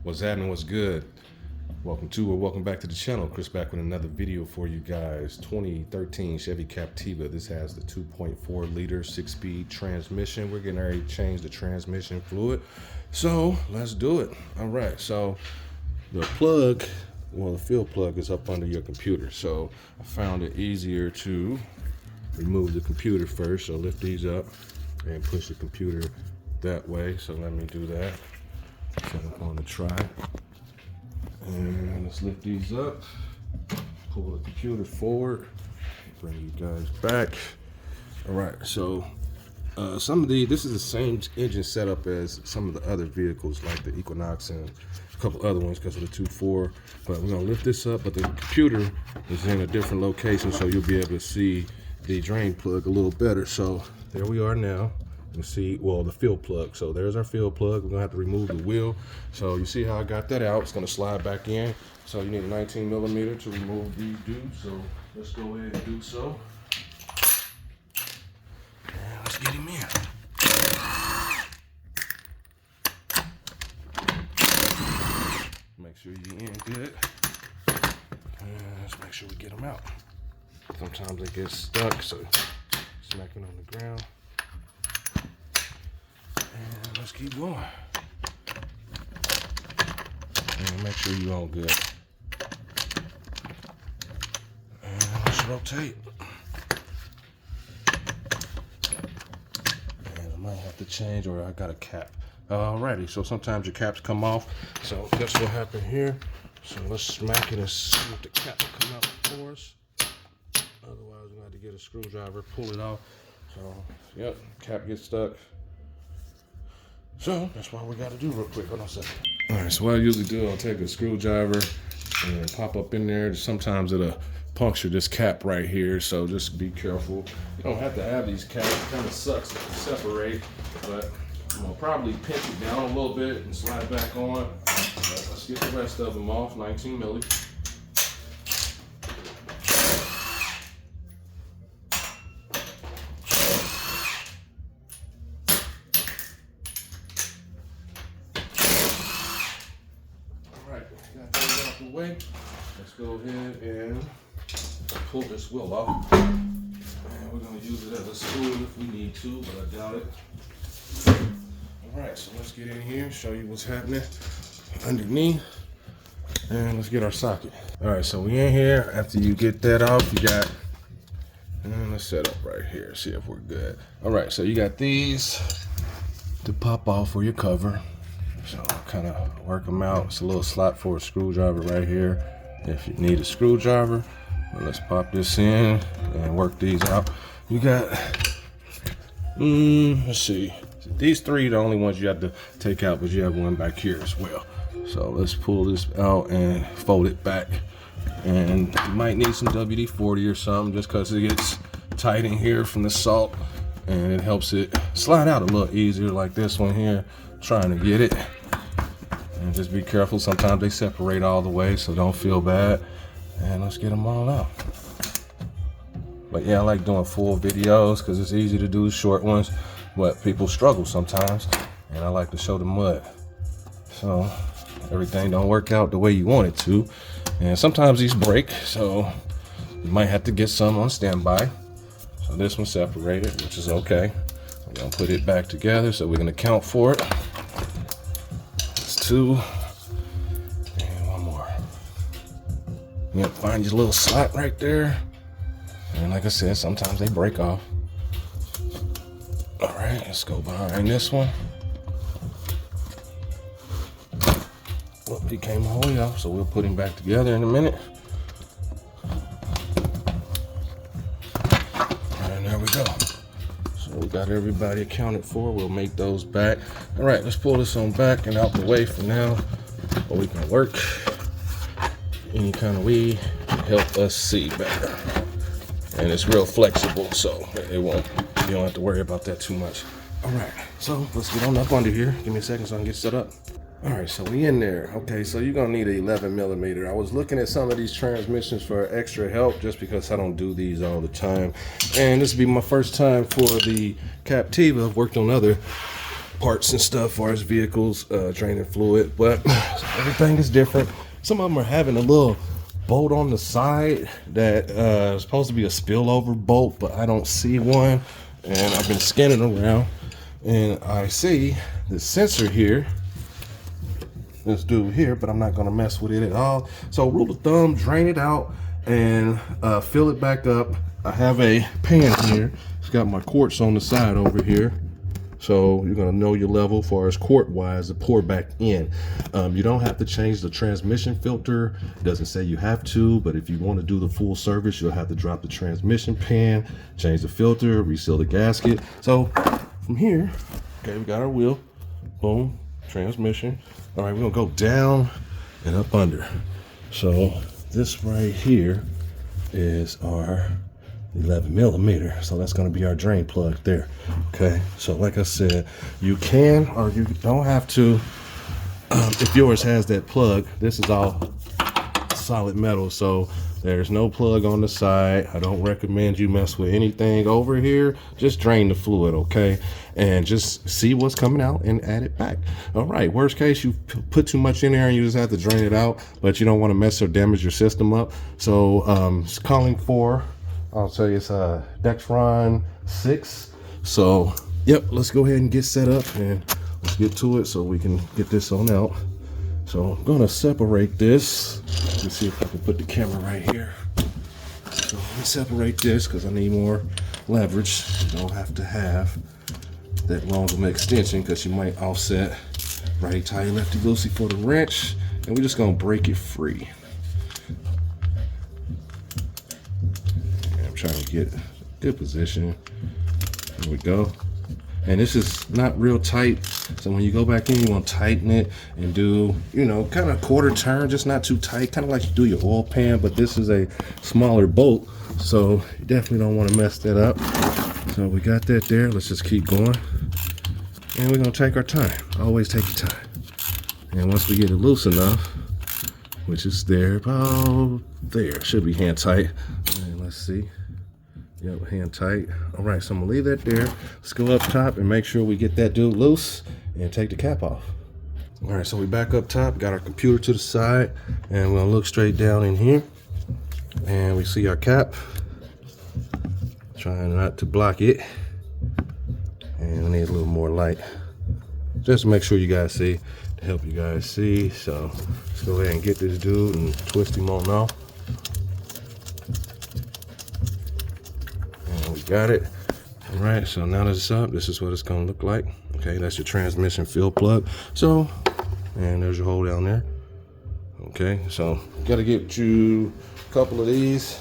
What's happening? What's good? Welcome back to the channel. Chris back with another video for you guys. 2013 Chevy Captiva. This has the 2.4 liter 6-speed transmission. We're getting ready to change the transmission fluid, so let's do it. All right, so the plug, well, the field plug is up under your computer, so I found it easier to remove the computer first. So lift these up and push the computer that way. So let me do that. So I'm going to try. And let's lift these up, pull the computer forward, bring you guys back. All right, so this is the same engine setup as some of the other vehicles like the Equinox and a couple other ones because of the 2.4. But we're gonna lift this up, but the computer is in a different location, so you'll be able to see the drain plug a little better. So there we are now. You can see, well, the field plug. So there's our field plug. We're gonna have to remove the wheel. So you see how I got that out. It's gonna slide back in. So you need a 19 millimeter to remove these dudes. So let's go ahead and do so. And let's get him in. Make sure you're in good. And let's make sure we get them out. Sometimes they get stuck, so smack it on the ground. And let's keep going. And make sure you're all good. And let's rotate. And I might have to change, or I got a cap. Alrighty, so sometimes your caps come off. So that's what happened here. So let's smack it and see if the cap will come out for us. Otherwise, we're gonna have to get a screwdriver, pull it off. So, yep, cap gets stuck. So that's what we got to do real quick. Hold on a second. All right, so what I usually do, I'll take a screwdriver and pop up in there. Sometimes it'll puncture this cap right here, so just be careful. You don't have to have these caps. It kind of sucks if they separate, but I'm gonna probably pinch it down a little bit and slide it back on. Let's get the rest of them off, 19 milli. Got those out the way. Let's go ahead and pull this wheel off. And we're going to use it as a spool if we need to, but I doubt it. Alright, so let's get in here, show you what's happening underneath. And let's get our socket. Alright, so we in here. After you get that off, you got, and let's set up right here, see if we're good. Alright, so you got these to pop off for your cover. So kind of work them out. It's a little slot for a screwdriver right here if you need a screwdriver. But let's pop this in and work these out. You got, let's see. These three are the only ones you have to take out, but you have one back here as well. So let's pull this out and fold it back. And you might need some WD-40 or something just because it gets tight in here from the salt. And it helps it slide out a little easier, like this one here. Trying to get it. And just be careful. Sometimes they separate all the way, so don't feel bad. And let's get them all out. But yeah, I like doing full videos because it's easy to do short ones, but people struggle sometimes. And I like to show the mud. So everything don't work out the way you want it to. And sometimes these break, so you might have to get some on standby. So this one's separated, which is okay. We're gonna put it back together, so we're gonna count for it. That's 2, and 1 more. Yep, find your little slot right there. And like I said, sometimes they break off. All right, let's go behind this one. Well, he came all the way off, so we'll put him back together in a minute. And there we go. We got everybody accounted for. We'll make those back. All right, let's pull this on back and out the way for now, so we can work any kind of way to help us see better. And it's real flexible, so you don't have to worry about that too much. All right, so let's get on up under here. Give me a second so I can get set up. All right, so we in there. Okay, so you're gonna need an 11 millimeter. I was looking at some of these transmissions for extra help just because I don't do these all the time. And this will be my first time for the Captiva. I've worked on other parts and stuff, as far as vehicles, draining fluid, but everything is different. Some of them are having a little bolt on the side that is supposed to be a spillover bolt, but I don't see one. And I've been scanning around and I see the sensor here, this dude here, but I'm not gonna mess with it at all. So rule of thumb, drain it out and fill it back up. I have a pan here. It's got my quartz on the side over here. So you're gonna know your level as far as quart wise to pour back in. You don't have to change the transmission filter. It doesn't say you have to, but if you want to do the full service, you'll have to drop the transmission pan, change the filter, reseal the gasket. So from here, okay, we got our wheel, boom, transmission. All right, we're gonna go down and up under. So this right here is our 11 millimeter, so that's going to be our drain plug there. Okay, so like I said, you can or you don't have to. If yours has that plug, this is all solid metal, so there's no plug on the side. I don't recommend you mess with anything over here. Just drain the fluid, okay, and just see what's coming out and add it back. All right, worst case, you put too much in there and you just have to drain it out, but you don't want to mess or damage your system up. So it's calling for, I'll tell you, it's a Dexron 6. So, yep, let's go ahead and get set up and let's get to it so we can get this on out. So I'm gonna separate this. Let's see if I can put the camera right here. So let me separate this because I need more leverage. You don't have to have that long of an extension because you might offset righty tighty lefty loosey for the wrench, and we're just gonna break it free. Trying to get a good position. There we go. And this is not real tight, so when you go back in, you want to tighten it and do, you know, kind of quarter turn, just not too tight, kind of like you do your oil pan, but this is a smaller bolt, so you definitely don't want to mess that up. So we got that there. Let's just keep going, and we're gonna take our time. Always take your time. And once we get it loose enough, which is there, about there, should be hand tight. And let's see. Yep, hand tight. All right, so I'm gonna leave that there. Let's go up top and make sure we get that dude loose and take the cap off. All right, so we back up top, got our computer to the side, and we're gonna look straight down in here. And we see our cap. Trying not to block it. And I need a little more light. Just to make sure you guys see, to help you guys see. So let's go ahead and get this dude and twist him on off. Got it. All right, so now that it's up, this is what it's gonna look like. Okay, that's your transmission fill plug. So, and there's your hole down there. Okay, so gotta get you a couple of these.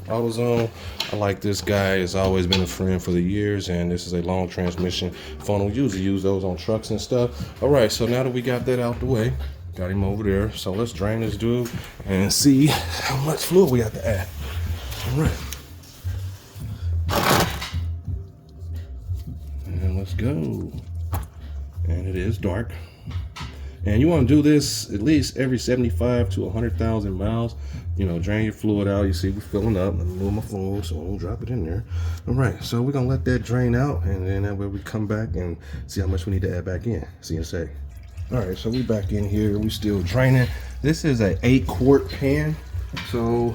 AutoZone, I like this guy. Has always been a friend for the years, and this is a long transmission funnel. Usually use those on trucks and stuff. All right, so now that we got that out the way, got him over there. So let's drain this dude and see how much fluid we have to add. All right. And let's go. And it is dark. And you want to do this at least every 75 to 100,000 miles. You know, drain your fluid out. You see we're filling up. Let me move my phone so I won't drop it in there. All right, so we're gonna let that drain out, and then that way we come back and see how much we need to add back in. See you in a sec. All right, so we back in here. We still draining. This is a 8-quart pan. So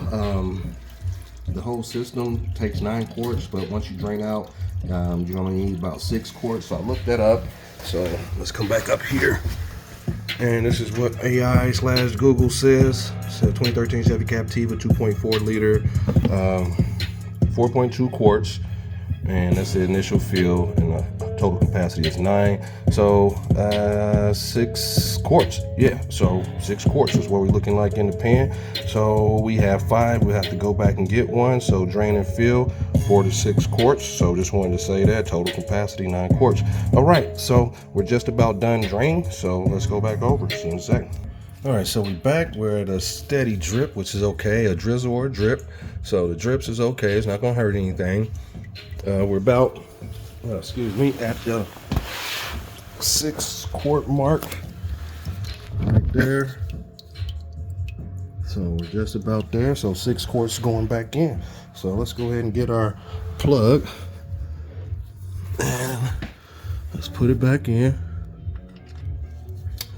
the whole system takes 9 quarts, but once you drain out, you only need about 6 quarts. So I looked that up. So let's come back up here. And this is what AI/Google says. It's a 2013 Chevy Captiva 2.4 liter, 4.2 quarts. And that's the initial fill, and the total capacity is 9. So 6 quarts. Yeah, so 6 quarts is what we're looking like in the pan. So we have 5. We have to go back and get one. So drain and fill 4 to 6 quarts. So just wanted to say that total capacity 9 quarts. All right, so we're just about done draining. So let's go back over. See you in a second. All right, so we back. We're at a steady drip, which is okay. A drizzle or a drip. So the drips is okay. It's not gonna hurt anything. We're about, excuse me, at the 6 quart mark right there. So we're just about there. So 6 quarts going back in. So let's go ahead and get our plug and let's put it back in.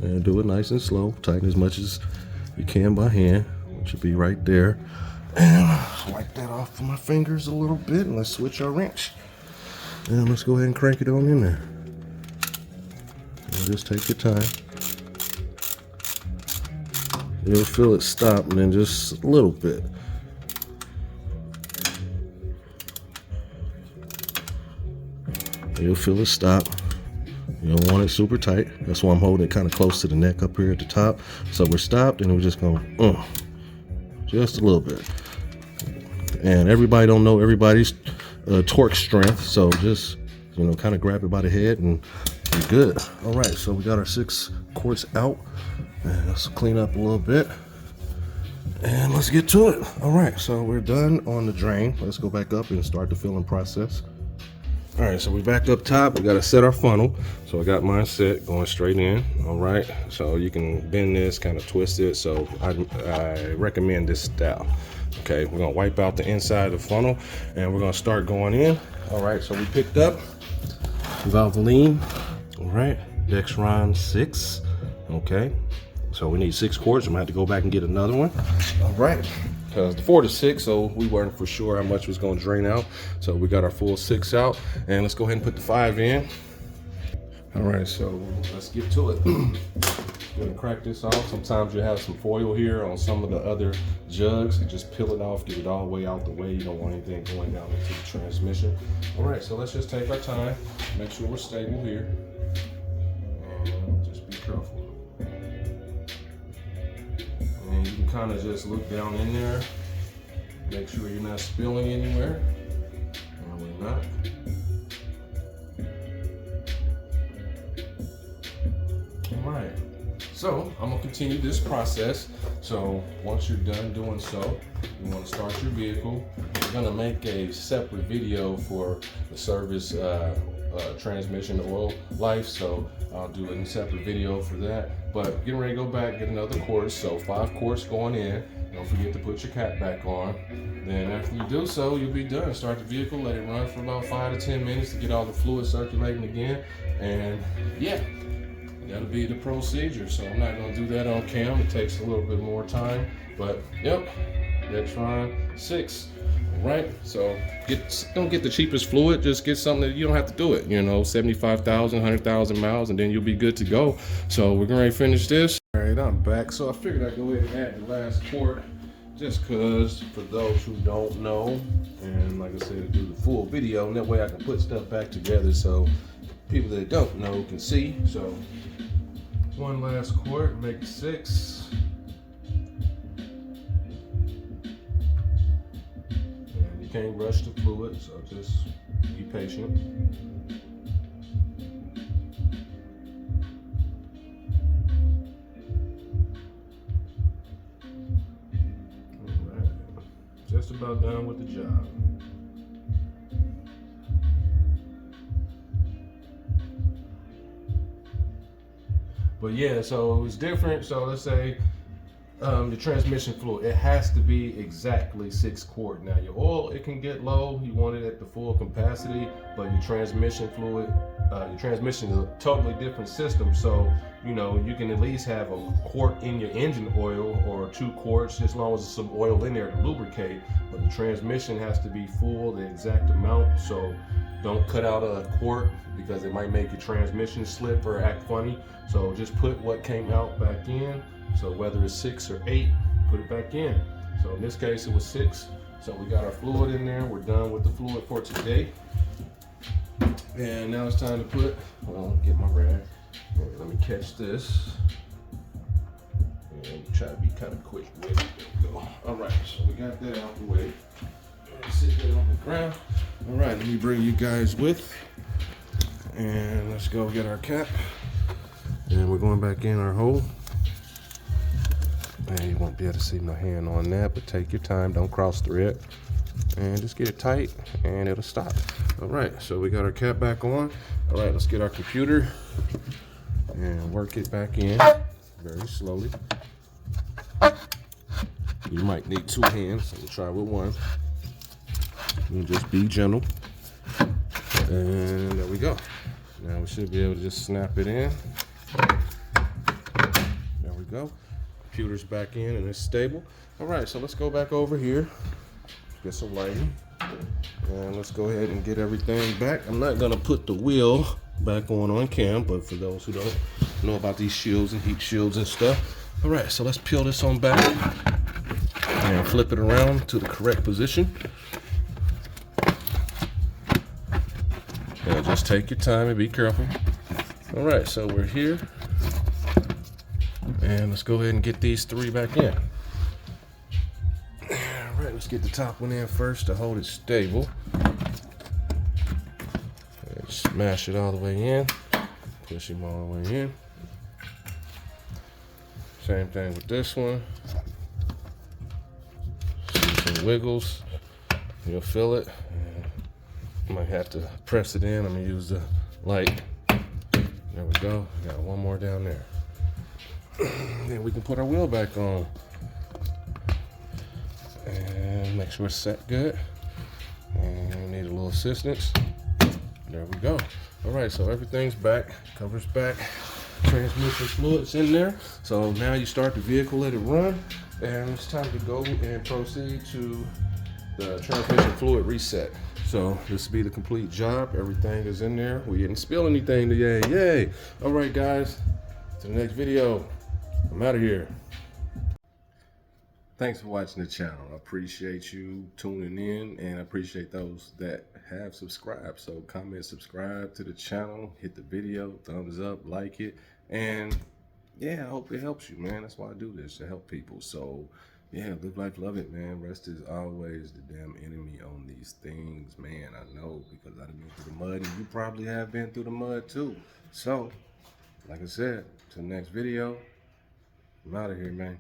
And do it nice and slow. Tighten as much as you can by hand, which should be right there. And wipe that off with my fingers a little bit, and let's switch our wrench. And let's go ahead and crank it on in there. And just take your time. You'll feel it stop, and then just a little bit. You'll feel it stop. You don't want it super tight. That's why I'm holding it kind of close to the neck up here at the top. So we're stopped, and we're just going just a little bit. And everybody don't know everybody's torque strength, so just kind of grab it by the head and you're good. All right, so we got our 6 quarts out. And let's clean up a little bit. And let's get to it. All right, so we're done on the drain. Let's go back up and start the filling process. All right, so we're back up top. We got to set our funnel. So I got mine set, going straight in. All right, so you can bend this, kind of twist it. So I recommend this style. Okay, we're gonna wipe out the inside of the funnel and we're gonna start going in. All right, so we picked up Valvoline, all right, Dexron 6, okay. So we need 6 quarts. I'm gonna have to go back and get another one. All right, because the 4 to 6, so we weren't for sure how much was gonna drain out. So we got our full 6 out, and let's go ahead and put the 5 in. All right, so let's get to it. We're gonna crack this off. Sometimes you have some foil here on some of the other jugs. You just peel it off, get it all the way out the way. You don't want anything going down into the transmission. All right, so let's just take our time, make sure we're stable here. And just be careful. And you can kind of just look down in there, make sure you're not spilling anywhere. And we're not. All right. So I'm gonna continue this process. So once you're done doing so, you wanna start your vehicle. We're gonna make a separate video for the service transmission oil life. So I'll do a separate video for that. But getting ready to go back, get another quart. So 5 quarts going in. Don't forget to put your cap back on. Then after you do so, you'll be done. Start the vehicle, let it run for about 5 to 10 minutes to get all the fluid circulating again. And yeah. That'll be the procedure. So I'm not gonna do that on cam. It takes a little bit more time, but yep, Dexron 6. All right, so don't get the cheapest fluid. Just get something that you don't have to do it. 75,000, 100,000 miles, and then you'll be good to go. So we're gonna finish this. All right, I'm back. So I figured I'd go ahead and add the last quart, just cause for those who don't know, and like I said, to do the full video, and that way I can put stuff back together so people that don't know can see. So 1 last quart, make 6. And you can't rush the fluid, so just be patient. All right, just about done with the job. But yeah, so it was different. So let's say the transmission fluid, it has to be exactly 6 quart. Now your oil, it can get low. You want it at the full capacity, but your transmission fluid, your transmission is a totally different system. So, you can at least have a quart in your engine oil or 2 quarts, as long as there's some oil in there to lubricate. But the transmission has to be full, the exact amount. So don't cut out a quart because it might make your transmission slip or act funny. So just put what came out back in. So whether it's 6 or 8, put it back in. So in this case, it was 6. So we got our fluid in there. We're done with the fluid for today. And now it's time to put, get my rag. Let me catch this. And try to be kind of quick with it. There we go. All right, so we got that out the way. Sit that on the ground. All right, let me bring you guys with. And let's go get our cap. And we're going back in our hole. And you won't be able to see my hand on that, but take your time, don't cross thread. And just get it tight and it'll stop. All right, so we got our cap back on. All right, let's get our computer and work it back in very slowly. You might need 2 hands, so we'll try with 1. And just be gentle. And there we go. Now we should be able to just snap it in. go. Computer's back in and it's stable. All right, so let's go back over here, get some lighting, and let's go ahead and get everything back. I'm not gonna put the wheel back on cam, but for those who don't know about these shields and heat shields and stuff. All right, so let's peel this on back and flip it around to the correct position. Yeah, just take your time and be careful. All right, so we're here, and let's go ahead and get these 3 back in. All right, let's get the top one in first to hold it stable. And smash it all the way in. Push him all the way in. Same thing with this one. See some wiggles. You'll feel it. Might have to press it in. I'm gonna use the light. There we go. Got one more down there. Then we can put our wheel back on. And make sure it's set good. And we need a little assistance. There we go. All right, so everything's back. Cover's back. Transmission fluid's in there. So now you start the vehicle, let it run. And it's time to go and proceed to the transmission fluid reset. So this will be the complete job. Everything is in there. We didn't spill anything today. Yay. All right, guys. To the next video. I'm out of here. Thanks for watching the channel. I appreciate you tuning in, and I appreciate those that have subscribed. So comment, subscribe to the channel, hit the video, thumbs up, like it, and yeah, I hope it helps you, man. That's why I do this, to help people. So yeah, live life, love it, man. Rest is always the damn enemy on these things, man. I know, because I've been through the mud, and you probably have been through the mud too. So like I said, to the next video, I'm out of here, man.